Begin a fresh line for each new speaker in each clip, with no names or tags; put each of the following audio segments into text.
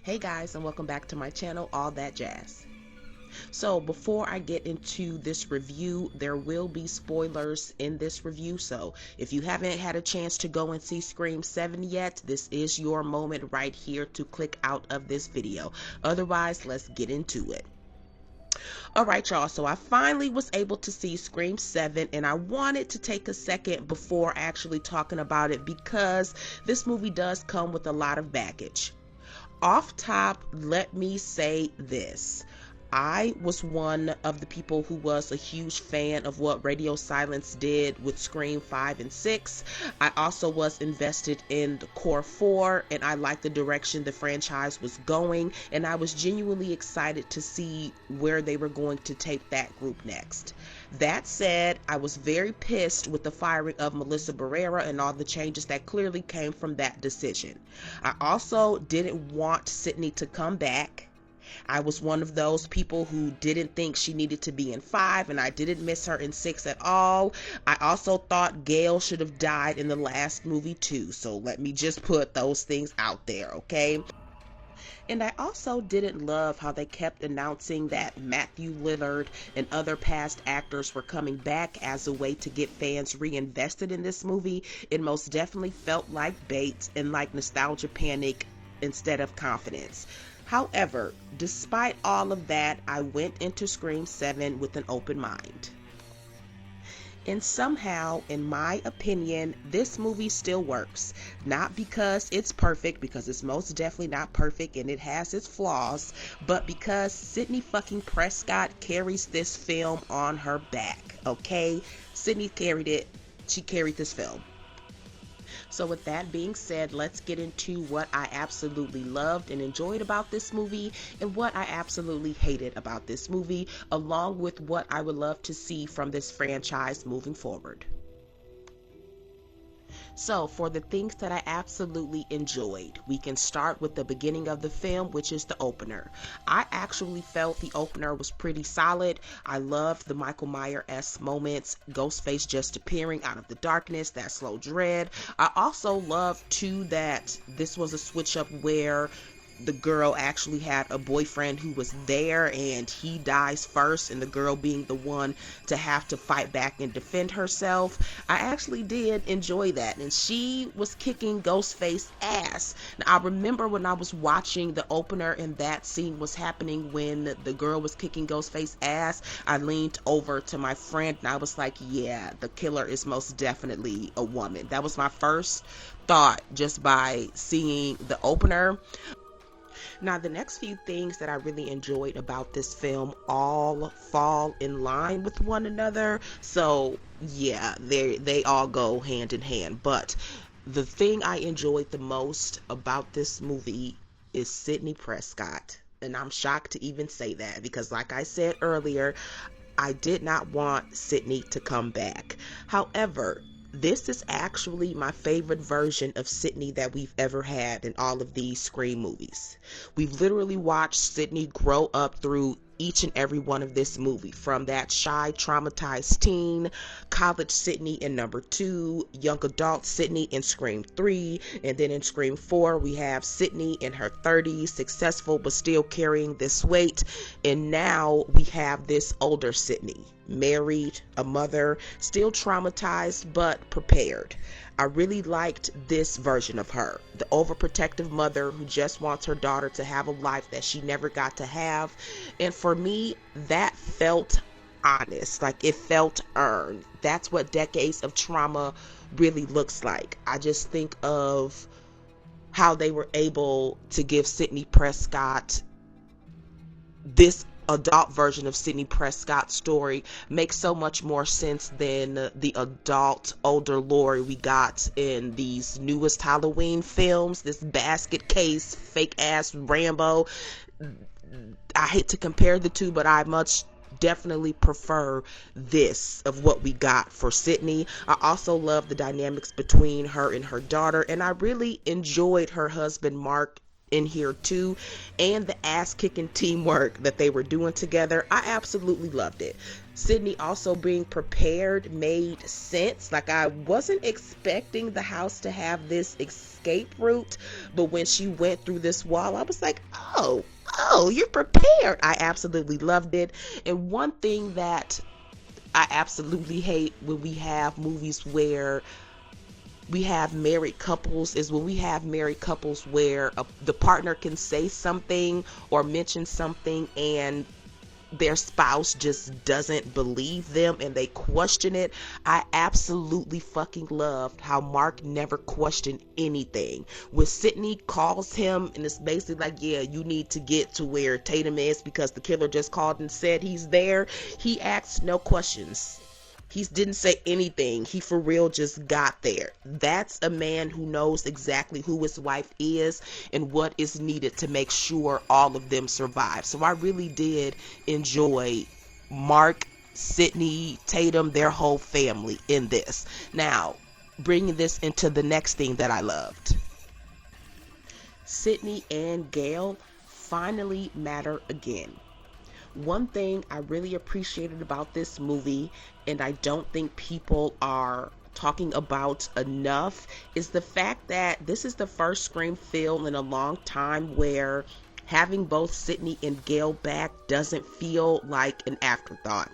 Hey guys, and welcome back to my channel, All That Jazz. So before I get into this review, there will be spoilers in this review, so if you haven't had a chance to go and see Scream 7 yet, this is your moment right here to click out of this video. Otherwise, let's get into it. Alright y'all, so I finally was able to see Scream 7, and I wanted to take a second before actually talking about it because this movie does come with a lot of baggage. Off top, let me say this. I was one of the people who was a huge fan of what Radio Silence did with Scream 5 and 6. I also was invested in the core 4, and I liked the direction the franchise was going, and I was genuinely excited to see where they were going to take that group next. That said, I was very pissed with the firing of Melissa Barrera and all the changes that clearly came from that decision. I also didn't want Sidney to come back. I was one of those people who didn't think she needed to be in 5, and I didn't miss her in 6 at all. I also thought Gail should have died in the last movie too, so let me just put those things out there, okay? And I also didn't love how they kept announcing that Matthew Lillard and other past actors were coming back as a way to get fans reinvested in this movie. It most definitely felt like bait and like nostalgia panic instead of confidence. However, despite all of that, I went into Scream 7 with an open mind. And somehow, in my opinion, this movie still works. Not because it's perfect, because it's most definitely not perfect and it has its flaws, but because Sidney fucking Prescott carries this film on her back, okay? Sidney carried it. She carried this film. So with that being said, let's get into what I absolutely loved and enjoyed about this movie and what I absolutely hated about this movie, along with what I would love to see from this franchise moving forward. So for the things that I absolutely enjoyed, we can start with the beginning of the film, which is the opener. I actually felt the opener was pretty solid. I loved the Michael Myers-esque moments, Ghostface just appearing out of the darkness, that slow dread. I also loved too that this was a switch up where the girl actually had a boyfriend who was there and he dies first, and the girl being the one to have to fight back and defend herself. I actually did enjoy that, and she was kicking Ghostface ass. Now, I remember when I was watching the opener and that scene was happening when the girl was kicking Ghostface ass, I leaned over to my friend and I was like, yeah, the killer is most definitely a woman. That was my first thought just by seeing the opener. Now, the next few things that I really enjoyed about this film all fall in line with one another. So, yeah, they all go hand in hand. But the thing I enjoyed the most about this movie is Sidney Prescott. And I'm shocked to even say that because, like I said earlier, I did not want Sidney to come back. However, this is actually my favorite version of Sidney that we've ever had in all of these Scream movies. We've literally watched Sidney grow up through each and every one of this movie, from that shy, traumatized teen, college Sidney in number 2, young adult Sidney in Scream 3, and then in Scream 4 we have Sidney in her 30s, successful but still carrying this weight, and now we have this older Sidney, married, a mother, still traumatized but prepared. I really liked this version of her, the overprotective mother who just wants her daughter to have a life that she never got to have. And for me, that felt honest, like it felt earned. That's what decades of trauma really looks like. I just think of how they were able to give Sidney Prescott this adult version of Sidney Prescott's story. Makes so much more sense than the adult older Laurie we got in these newest Halloween films, this basket case fake ass Rambo. I hate to compare the two, but I much definitely prefer this of what we got for Sidney. I also love the dynamics between her and her daughter, and I really enjoyed her husband Mark in here too, and the ass-kicking teamwork that they were doing together. I absolutely loved it. Sidney also being prepared made sense. Like, I wasn't expecting the house to have this escape route, but when she went through this wall, I was like, oh, you're prepared. I absolutely loved it. And one thing that I absolutely hate when we have movies where we have married couples is when we have married couples where the partner can say something or mention something and their spouse just doesn't believe them and they question it. I absolutely fucking loved how Mark never questioned anything. When Sidney calls him and it's basically like, yeah, you need to get to where Tatum is because the killer just called and said he's there, he asked no questions. He didn't say anything. He for real just got there. That's a man who knows exactly who his wife is and what is needed to make sure all of them survive. So I really did enjoy Mark, Sidney, Tatum, their whole family in this. Now, bringing this into the next thing that I loved. Sidney and Gail finally matter again. One thing I really appreciated about this movie, and I don't think people are talking about enough, is the fact that this is the first Scream film in a long time where having both Sidney and Gail back doesn't feel like an afterthought.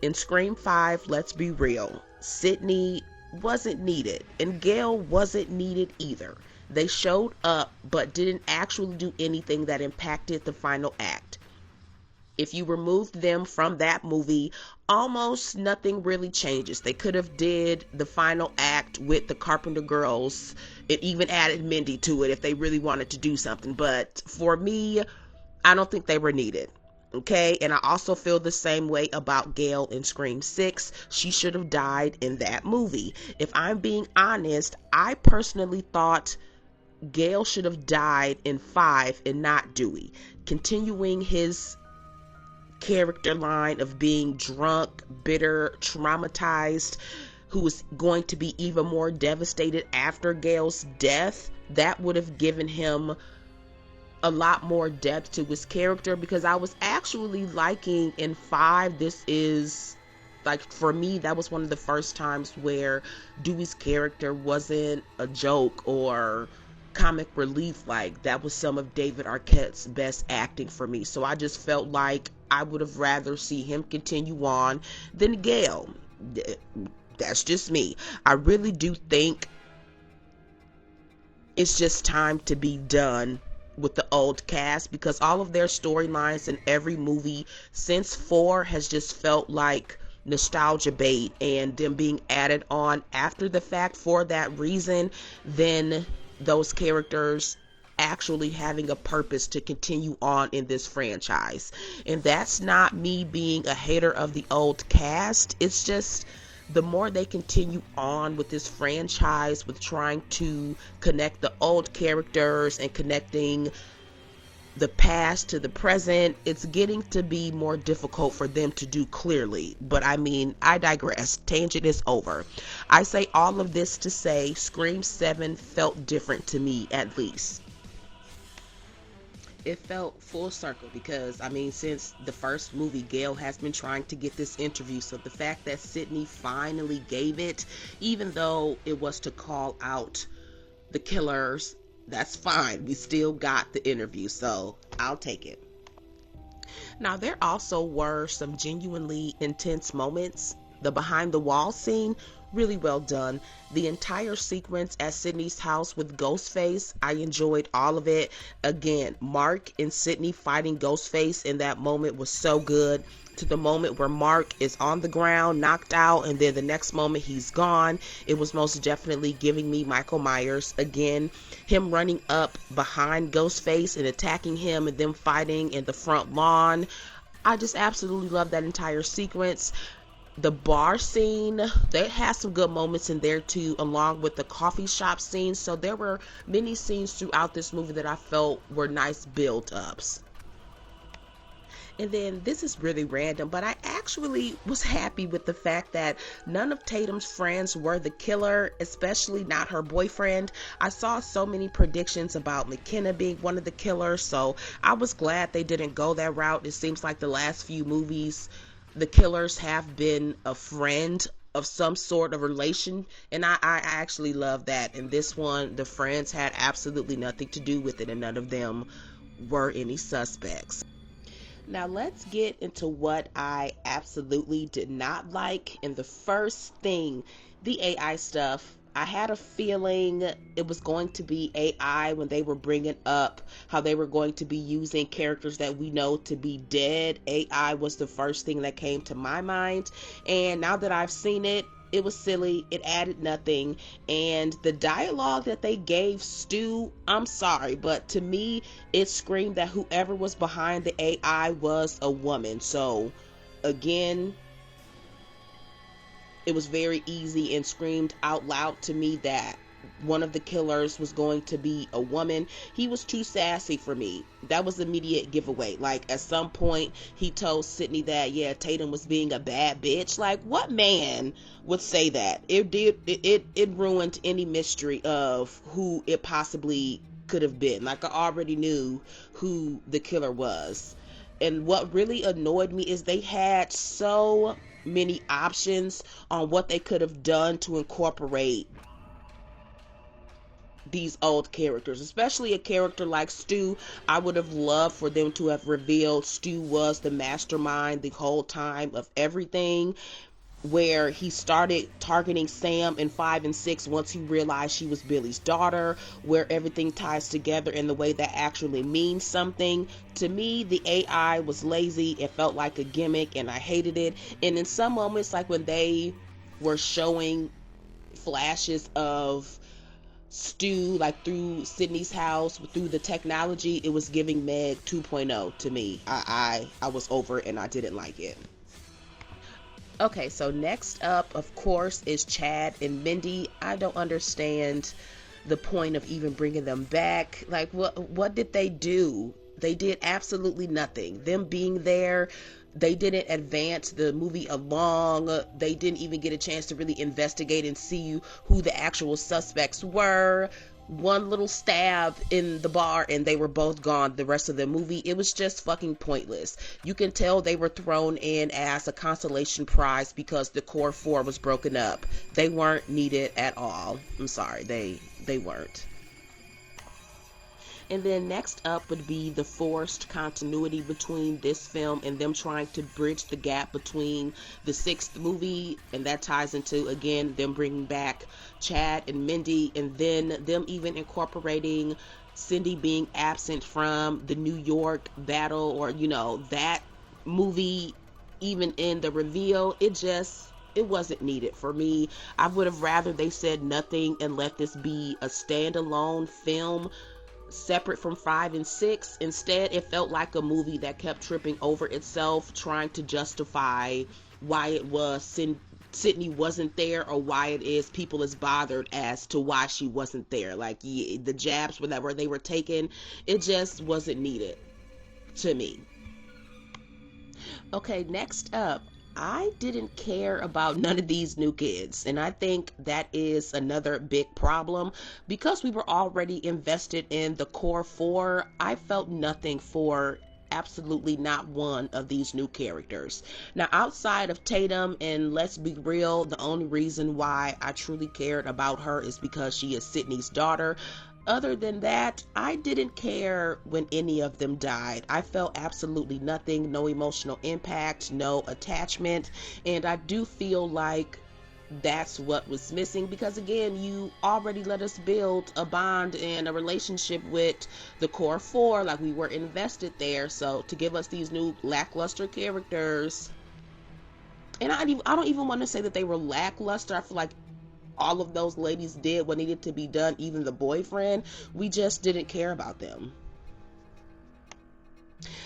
In Scream 5, let's be real, Sidney wasn't needed, and Gail wasn't needed either. They showed up, but didn't actually do anything that impacted the final act. If you removed them from that movie, almost nothing really changes. They could have did the final act with the Carpenter girls and even added Mindy to it if they really wanted to do something. But for me, I don't think they were needed. Okay, and I also feel the same way about Gail in Scream 6. She should have died in that movie. If I'm being honest, I personally thought Gail should have died in 5 and not Dewey. Continuing his character line of being drunk, bitter, traumatized, who was going to be even more devastated after Gail's death, that would have given him a lot more depth to his character, because I was actually liking in 5, this is like, for me, that was one of the first times where Dewey's character wasn't a joke or comic relief. Like, that was some of David Arquette's best acting for me. So I just felt like I would have rather see him continue on than Gail. That's just me. I really do think it's just time to be done with the old cast, because all of their storylines in every movie since 4 has just felt like nostalgia bait, and them being added on after the fact for that reason, then those characters actually having a purpose to continue on in this franchise. And that's not me being a hater of the old cast. It's just the more they continue on with this franchise, with trying to connect the old characters and connecting the past to the present, it's getting to be more difficult for them to do clearly. But I mean, I digress. Tangent is over. I say all of this to say Scream 7 felt different to me, at least. It felt full circle because, I mean, since the first movie, Gail has been trying to get this interview. So the fact that Sidney finally gave it, even though it was to call out the killers, that's fine. We still got the interview, so I'll take it. Now, there also were some genuinely intense moments. The behind the wall scene, really well done. The entire sequence at Sidney's house with Ghostface, I enjoyed all of it. Again, Mark and Sidney fighting Ghostface in that moment was so good. To the moment where Mark is on the ground, knocked out, and then the next moment he's gone, it was most definitely giving me Michael Myers. Again, him running up behind Ghostface and attacking him and them fighting in the front lawn. I just absolutely love that entire sequence. The bar scene, that has some good moments in there too, along with the coffee shop scene. So there were many scenes throughout this movie that I felt were nice build-ups. And then this is really random, but I actually was happy with the fact that none of Tatum's friends were the killer, especially not her boyfriend. I saw so many predictions about McKenna being one of the killers, so I was glad they didn't go that route. It seems like the last few movies, the killers have been a friend of some sort of relation, and I actually love that. And this one, the friends had absolutely nothing to do with it, and none of them were any suspects. Now let's get into what I absolutely did not like. And the first thing, the AI stuff. I had a feeling it was going to be AI when they were bringing up how they were going to be using characters that we know to be dead. AI was the first thing that came to my mind. And now that I've seen it, it was silly. It added nothing. And the dialogue that they gave Stu, I'm sorry, but to me, it screamed that whoever was behind the AI was a woman. So, again, it was very easy and screamed out loud to me that one of the killers was going to be a woman. He was too sassy for me. That was immediate giveaway. Like, at some point he told Sidney that, yeah, Tatum was being a bad bitch. Like, what man would say that? It ruined any mystery of who it possibly could have been. Like, I already knew who the killer was. And what really annoyed me is they had so many options on what they could have done to incorporate these old characters, especially a character like Stu. I would have loved for them to have revealed Stu was the mastermind the whole time of everything, where he started targeting Sam in 5 and 6 once he realized she was Billy's daughter, where everything ties together in the way that actually means something. To me, the AI was lazy. It felt like a gimmick, and I hated it. And in some moments, like when they were showing flashes of Stu, like through Sidney's house, through the technology, it was giving Meg 2.0 to me. I was over it, and I didn't like it. Okay, so next up, of course, is Chad and Mindy. I don't understand the point of even bringing them back. Like, what did they do? They did absolutely nothing. Them being there, they didn't advance the movie along. They didn't even get a chance to really investigate and see who the actual suspects were. One little stab in the bar and they were both gone the rest of the movie. It was just fucking pointless. You can tell they were thrown in as a consolation prize because the core four was broken up. They weren't needed at all. I'm sorry, they weren't. And then next up would be the forced continuity between this film and them trying to bridge the gap between the sixth movie, and that ties into, again, them bringing back Chad and Mindy, and then them even incorporating Cindy being absent from the New York battle, or, you know, that movie. Even in the reveal, it wasn't needed for me. I would have rather they said nothing and let this be a standalone film separate from 5 and 6. Instead, it felt like a movie that kept tripping over itself, trying to justify why it was Sydney wasn't there, or why it is people is bothered as to why she wasn't there. Like, yeah, the jabs whatever they were taking, it just wasn't needed to me. Okay, next up, I didn't care about none of these new kids, and I think that is another big problem. Because we were already invested in the core four, I felt nothing for absolutely not one of these new characters. Now, outside of Tatum, and let's be real, the only reason why I truly cared about her is because she is Sydney's daughter. Other than that, I didn't care when any of them died. I felt absolutely nothing, no emotional impact, no attachment, and I do feel like that's what was missing, because again, you already let us build a bond and a relationship with the core four, like we were invested there. So to give us these new lackluster characters, and I don't even want to say that they were lackluster. I feel like all of those ladies did what needed to be done, even the boyfriend. We just didn't care about them.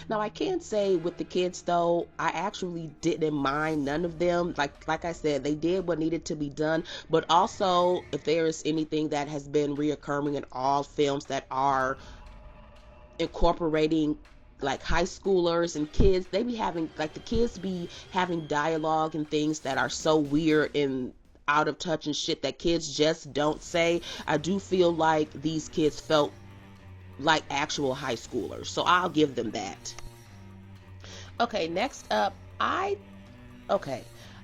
Now, I can say with the kids though, I actually didn't mind none of them. Like I said, they did what needed to be done. But also, if there is anything that has been reoccurring in all films that are incorporating like high schoolers and kids, they be having, like, the kids be having dialogue and things that are so weird and out of touch and shit that kids just don't say. I do feel like these kids felt like actual high schoolers, so I'll give them that. Okay, next up, I Okay,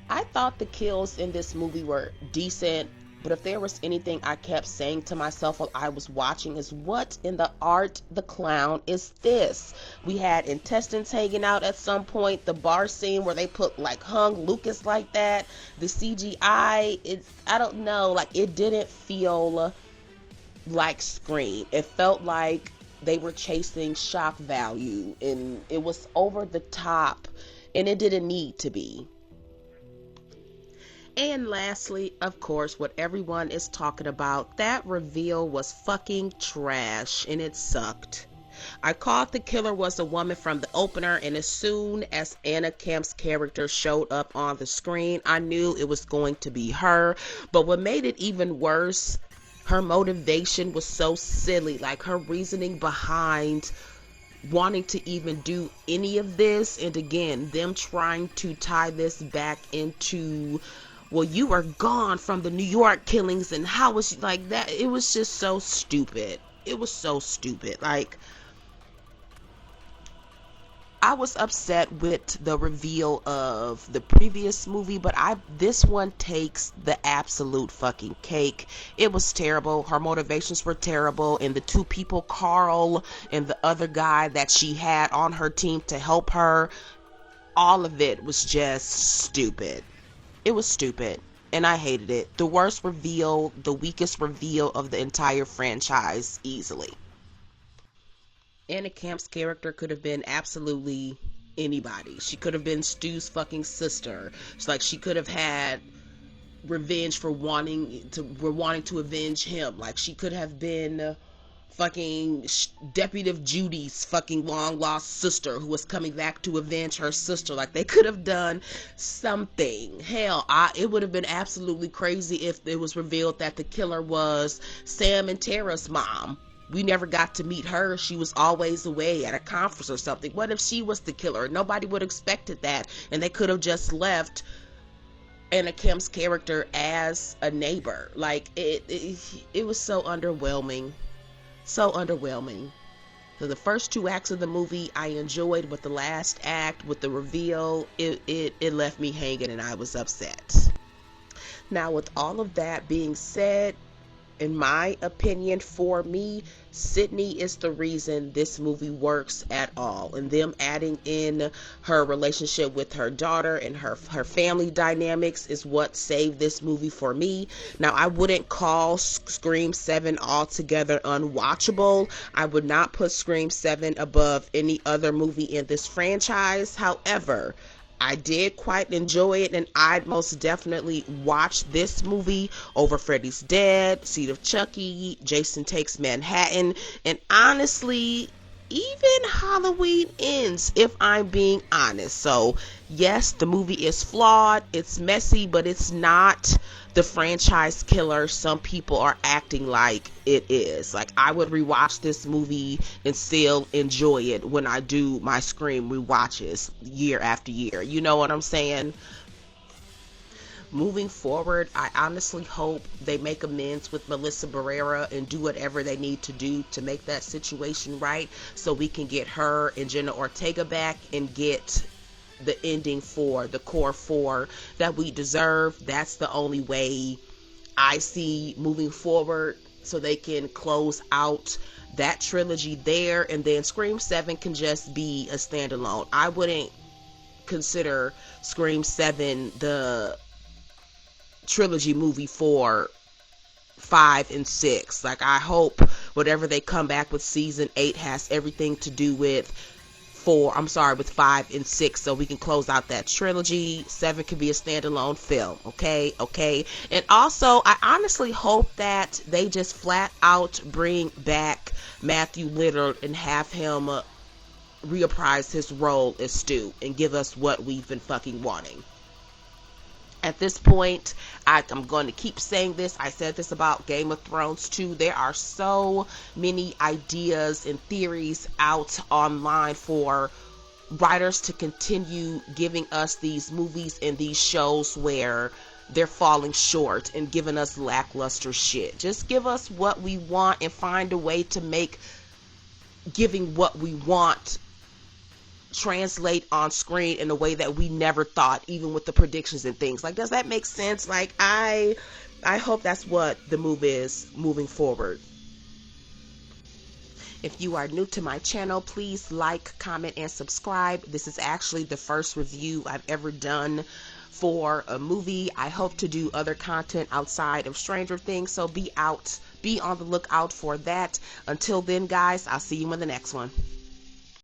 I thought the kills in this movie were decent, but if there was anything I kept saying to myself while I was watching is, what in the art the clown is this? We had intestines hanging out at some point, the bar scene where they put like hung Lucas like that, the CGI, I don't know, like it didn't feel like Scream. It felt like they were chasing shock value and it was over the top and it didn't need to be. And lastly, of course, what everyone is talking about, that reveal was fucking trash and it sucked. I called the killer was a woman from the opener, and as soon as Anna Kemp's character showed up on the screen, I knew it was going to be her. But what made it even worse, her motivation was so silly. Like her reasoning behind wanting to even do any of this, and again, them trying to tie this back into, well, you were gone from the New York killings, and how was she like that? It was just so stupid. It was so stupid. Like, I was upset with the reveal of the previous movie, but this one takes the absolute fucking cake. It was terrible. Her motivations were terrible, and the two people, Carl and the other guy that she had on her team to help her, all of it was just stupid. It was stupid, and I hated it. The worst reveal, the weakest reveal of the entire franchise, easily. Anna Camp's character could have been absolutely anybody. She could have been Stu's fucking sister. It's like she could have had revenge for wanting to avenge him. Like she could have been fucking Deputy Judy's fucking long lost sister who was coming back to avenge her sister. Like they could have done something. Hell, it would have been absolutely crazy if it was revealed that the killer was Sam and Tara's mom. We never got to meet her. She was always away at a conference or something. What if she was the killer? Nobody would have expected that, and they could have just left Anna Kim's character as a neighbor. Like it was so underwhelming. So underwhelming. So the first two acts of the movie I enjoyed, but the last act with the reveal, it left me hanging and I was upset. Now with all of that being said, in my opinion, for me, Sidney is the reason this movie works at all. And them adding in her relationship with her daughter and her family dynamics is what saved this movie for me. Now, I wouldn't call Scream 7 altogether unwatchable. I would not put Scream 7 above any other movie in this franchise. However, I did quite enjoy it, and I'd most definitely watch this movie over Freddy's Dead, Seed of Chucky, Jason Takes Manhattan, and honestly, even Halloween Ends, if I'm being honest. So, yes, the movie is flawed, it's messy, but it's not the franchise killer some people are acting like it is. Like, I would rewatch this movie and still enjoy it when I do my Scream rewatches year after year. You know what I'm saying? Moving forward, I honestly hope they make amends with Melissa Barrera and do whatever they need to do to make that situation right, so we can get her and Jenna Ortega back and get the ending for the core four that we deserve. That's the only way I see moving forward, so they can close out that trilogy there, and then Scream 7 can just be a standalone. I wouldn't consider Scream 7 the trilogy movie for 5 and 6. Like, I hope whatever they come back with season 8 has everything to do with with 5 and 6, so we can close out that trilogy. 7 can be a standalone film. Okay. And also, I honestly hope that they just flat out bring back Matthew Lillard and have him reprise his role as Stu and give us what we've been fucking wanting. At this point, I'm going to keep saying this. I said this about Game of Thrones too. There are so many ideas and theories out online for writers to continue giving us these movies and these shows where they're falling short and giving us lackluster shit. Just give us what we want and find a way to make giving what we want translate on screen in a way that we never thought, even with the predictions and things. Like, does that make sense? Like, I hope that's what the move is moving forward. If you are new to my channel, please like, comment, and subscribe. This is actually the first review I've ever done for a movie. I hope to do other content outside of Stranger Things, so be on the lookout for that. Until then, guys, I'll see you in the next one.